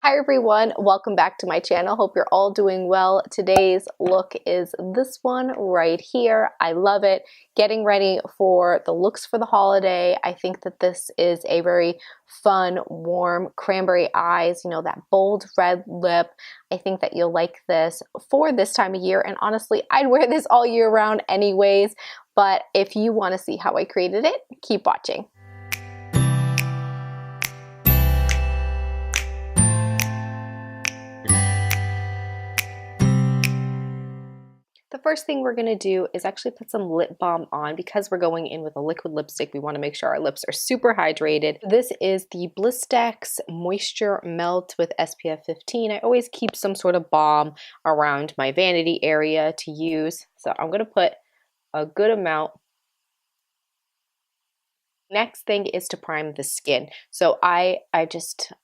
Hi everyone, welcome back to my channel. Hope you're all doing well. Today's look is this one right here. I love it. Getting ready for the looks for the holiday. I think that this is a very fun, warm cranberry eyes, you know, that bold red lip. I think that you'll like this for this time of year, and honestly, I'd wear this all year round anyways, but if you want to see how I created it, keep watching. The first thing we're going to do is actually put some lip balm on. Because we're going in with a liquid lipstick, we want to make sure our lips are super hydrated. This is the Blistex Moisture Melt with SPF 15. I always keep some sort of balm around my vanity area to use. So I'm going to put a good amount. Next thing is to prime the skin. So I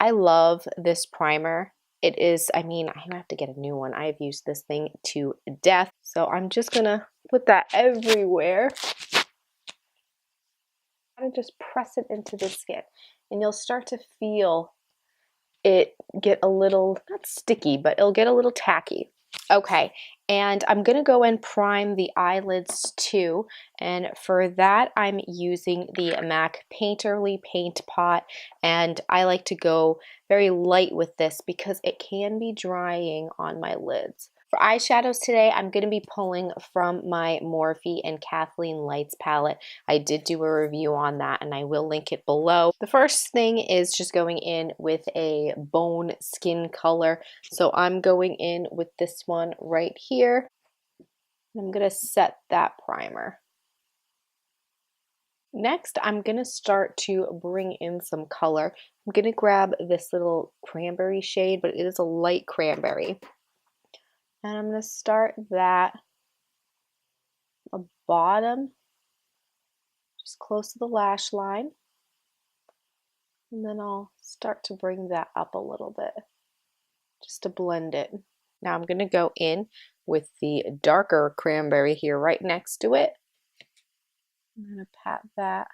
love this primer. It is, I mean, I have to get a new one. I've used this thing to death. So I'm just gonna put that everywhere. And just press it into the skin. And you'll start to feel it get a little, not sticky, but it'll get a little tacky. Okay, and I'm gonna go and prime the eyelids too, and for that I'm using the MAC Painterly Paint Pot, and I like to go very light with this because it can be drying on my lids. For eyeshadows today, I'm going to be pulling from my Morphe and Kathleen Lights palette. I did do a review on that and I will link it below. The first thing is just going in with a bone skin color. So I'm going in with this one right here. I'm going to set that primer. Next, I'm going to start to bring in some color. I'm going to grab this little cranberry shade, but it is a light cranberry. And I'm going to start that the bottom, just close to the lash line. And then I'll start to bring that up a little bit, just to blend it. Now I'm going to go in with the darker cranberry here right next to it. I'm going to pat that.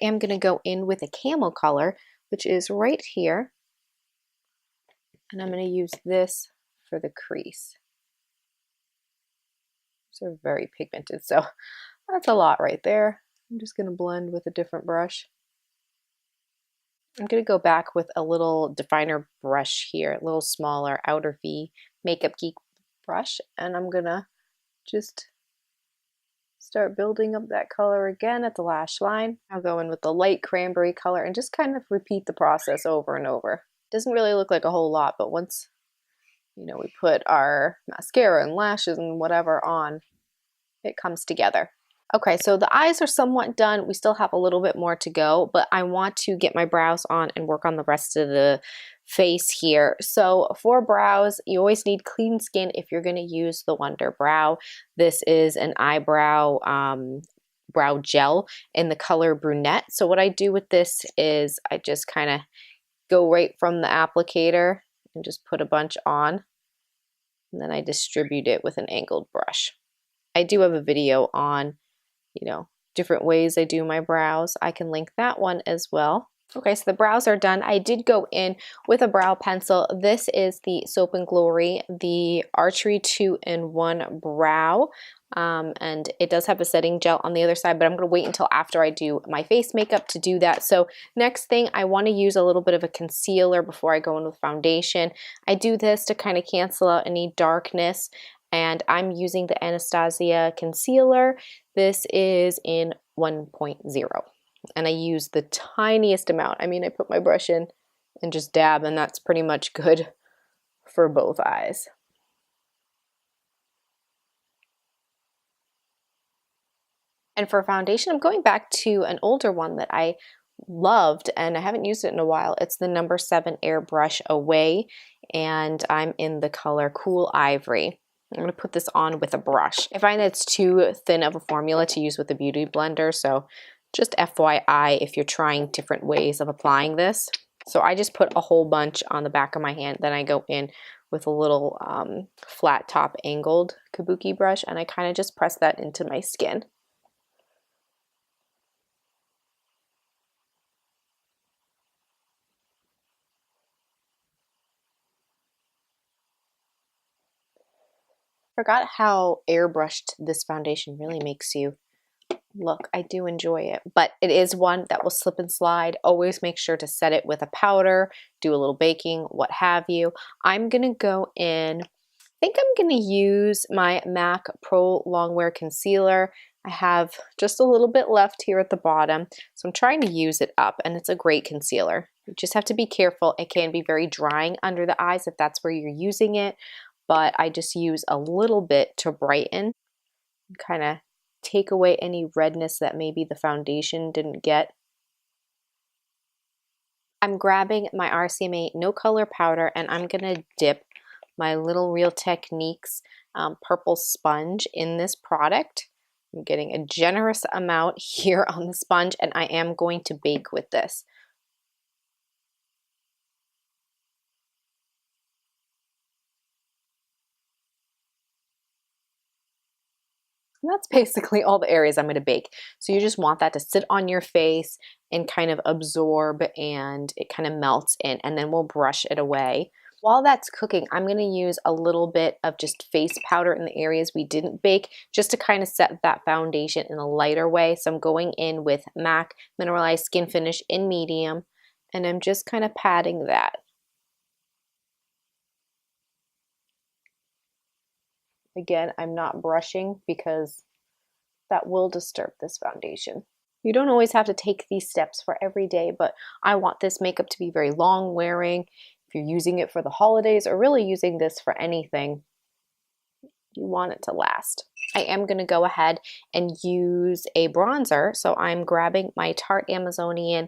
I'm going to go in with a camel color, which is right here. And I'm going to use this for the crease. These are very pigmented, so that's a lot right there. I'm just going to blend with a different brush. I'm going to go back with a little definer brush here, a little smaller Outer V Makeup Geek brush, and I'm going to just start building up that color again at the lash line. I'll go in with the light cranberry color and just kind of repeat the process over and over. Doesn't really look like a whole lot, but once, you know, we put our mascara and lashes and whatever on, it comes together. Okay, so the eyes are somewhat done. We still have a little bit more to go, but I want to get my brows on and work on the rest of the face here. So for brows, you always need clean skin if you're going to use the WunderBrow. This is an eyebrow brow gel in the color Brunette. So what I do with this is I just kind of go right from the applicator and just put a bunch on, and then I distribute it with an angled brush. I do have a video on, you know, different ways I do my brows. I can link that one as well. Okay, so the brows are done. I did go in with a brow pencil. This is the Soap & Glory, the Archery 2-in-1 Brow. And it does have a setting gel on the other side, but I'm going to wait until after I do my face makeup to do that. So next thing, I want to use a little bit of a concealer before I go in with foundation. I do this to kind of cancel out any darkness, and I'm using the Anastasia concealer. This is in 1.0. And I use the tiniest amount. I mean, I put my brush in and just dab, and that's pretty much good for both eyes. And for foundation, I'm going back to an older one that I loved, and I haven't used it in a while. It's the No. 7 Airbrush Away, and I'm in the color Cool Ivory. I'm going to put this on with a brush. I find that it's too thin of a formula to use with a beauty blender, so just FYI if you're trying different ways of applying this. So I just put a whole bunch on the back of my hand, then I go in with a little flat top angled kabuki brush, and I kind of just press that into my skin. Forgot how airbrushed this foundation really makes you look. I do enjoy it, but it is one that will slip and slide. Always make sure to set it with a powder, do a little baking, what have you. I'm gonna go in, I think I'm gonna use my MAC Pro Longwear Concealer. I have just a little bit left here at the bottom, so I'm trying to use it up, and it's a great concealer. You just have to be careful. It can be very drying under the eyes if that's where you're using it, but I just use a little bit to brighten and kind of take away any redness that maybe the foundation didn't get. I'm grabbing my RCMA No Color Powder, and I'm gonna dip my little Real Techniques purple sponge in this product. I'm getting a generous amount here on the sponge, and I am going to bake with this. And that's basically all the areas I'm going to bake. So you just want that to sit on your face and kind of absorb, and it kind of melts in, and then we'll brush it away. While that's cooking, I'm going to use a little bit of just face powder in the areas we didn't bake, just to kind of set that foundation in a lighter way. So I'm going in with MAC Mineralize Skin Finish in medium, and I'm just kind of patting that. Again, I'm not brushing because that will disturb this foundation. You don't always have to take these steps for every day, but I want this makeup to be very long wearing. If you're using it for the holidays or really using this for anything, you want it to last. I am going to go ahead and use a bronzer. So I'm grabbing my Tarte Amazonian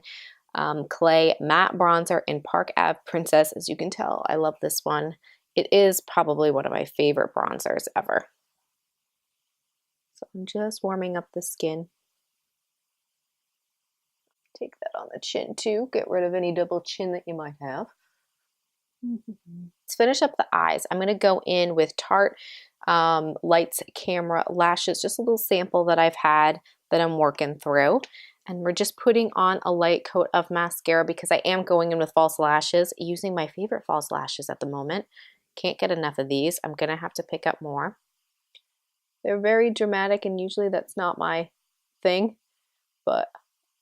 Clay Matte Bronzer in Park Ave Princess. As you can tell, I love this one. It is probably one of my favorite bronzers ever. So I'm just warming up the skin. Take that on the chin too. Get rid of any double chin that you might have. Let's finish up the eyes. I'm going to go in with Tarte Lights Camera Lashes, just a little sample that I've had that I'm working through. And we're just putting on a light coat of mascara because I am going in with false lashes, using my favorite false lashes at the moment. Can't get enough of these. I'm going to have to pick up more. They're very dramatic, and usually that's not my thing, but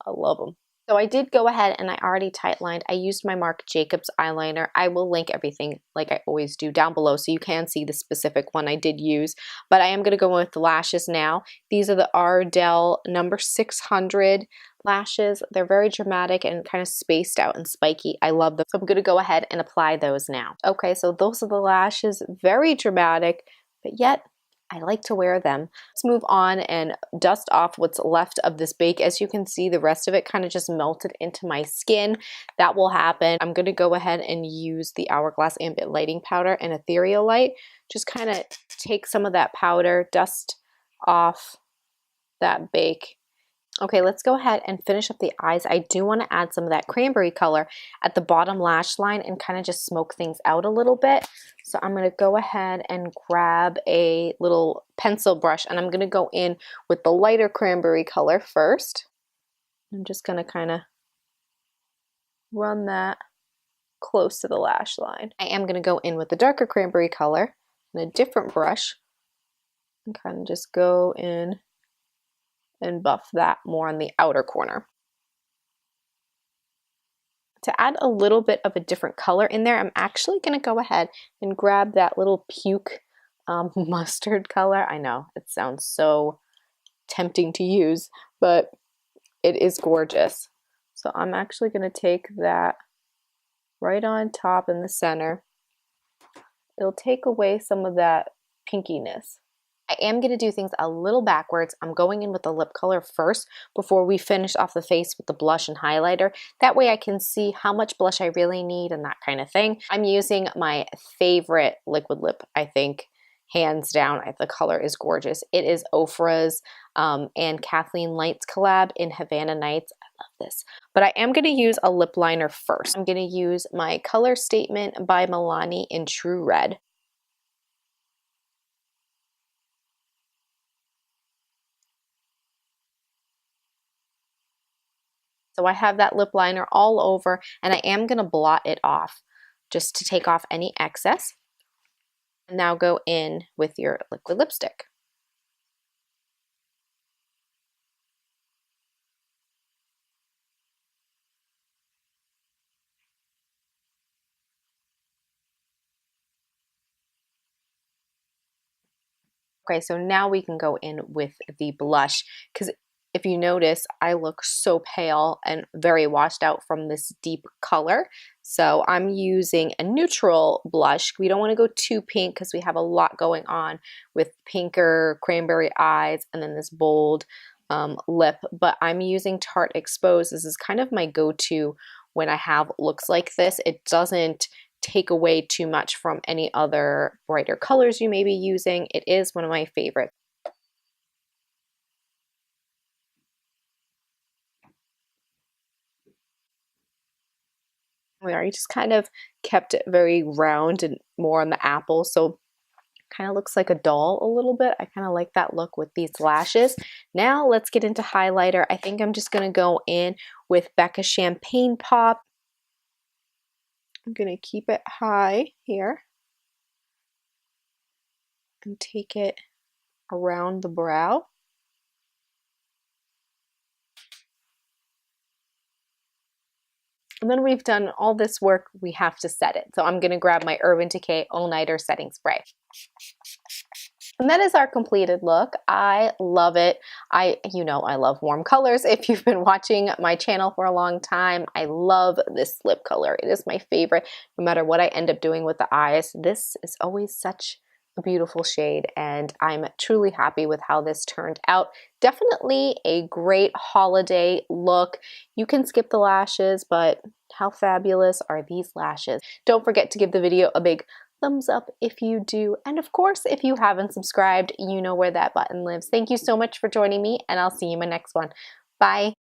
I love them. So I did go ahead and I already tightlined. I used my Marc Jacobs eyeliner. I will link everything like I always do down below so you can see the specific one I did use. But I am going to go with the lashes now. These are the Ardell number 600 lashes. They're very dramatic and kind of spaced out and spiky. I love them. So I'm going to go ahead and apply those now. Okay, so those are the lashes. Very dramatic, but yet I like to wear them. Let's move on and dust off what's left of this bake. As you can see, the rest of it kind of just melted into my skin. That will happen. I'm going to go ahead and use the Hourglass Ambient Lighting Powder and Ethereal Light. Just kind of take some of that powder, dust off that bake. Okay, let's go ahead and finish up the eyes. I do want to add some of that cranberry color at the bottom lash line and kind of just smoke things out a little bit. So I'm going to go ahead and grab a little pencil brush, and I'm going to go in with the lighter cranberry color first. I'm just going to kind of run that close to the lash line. I am going to go in with the darker cranberry color and a different brush and kind of just go in and buff that more on the outer corner. To add a little bit of a different color in there, I'm actually going to go ahead and grab that little puke mustard color. I know it sounds so tempting to use, but it is gorgeous. So I'm actually going to take that right on top in the center. It'll take away some of that pinkiness. I am going to do things a little backwards. I'm going in with the lip color first before we finish off the face with the blush and highlighter. That way I can see how much blush I really need and that kind of thing. I'm using my favorite liquid lip, I think, hands down. The color is gorgeous. It is Ofra's and Kathleen Lights collab in Havannah Nights. I love this. But I am going to use a lip liner first. I'm going to use my Color Statement by Milani in True Red. So I have that lip liner all over, and I am going to blot it off just to take off any excess. Now go in with your liquid lipstick. Okay, so now we can go in with the blush, because if you notice, I look so pale and very washed out from this deep color. So I'm using a neutral blush. We don't want to go too pink because we have a lot going on with pinker cranberry eyes and then this bold lip. But I'm using Tarte Exposed. This is kind of my go-to when I have looks like this. It doesn't take away too much from any other brighter colors you may be using. It is one of my favorites. We already just kind of kept it very round and more on the apple, so kind of looks like a doll a little bit. I kind of like that look with these lashes. Now let's get into highlighter. I think I'm just going to go in with Becca Champagne Pop. I'm going to keep it high here and take it around the brow. And then we've done all this work, we have to set it. So I'm going to grab my Urban Decay All Nighter Setting Spray. And that is our completed look. I love it. You know, I love warm colors. If you've been watching my channel for a long time, I love this lip color. It is my favorite, no matter what I end up doing with the eyes. This is always such a beautiful shade, and I'm truly happy with how this turned out. Definitely a great holiday look. You can skip the lashes, but how fabulous are these lashes? Don't forget to give the video a big thumbs up if you do. And of course, if you haven't subscribed, you know where that button lives. Thank you so much for joining me, and I'll see you in my next one. Bye.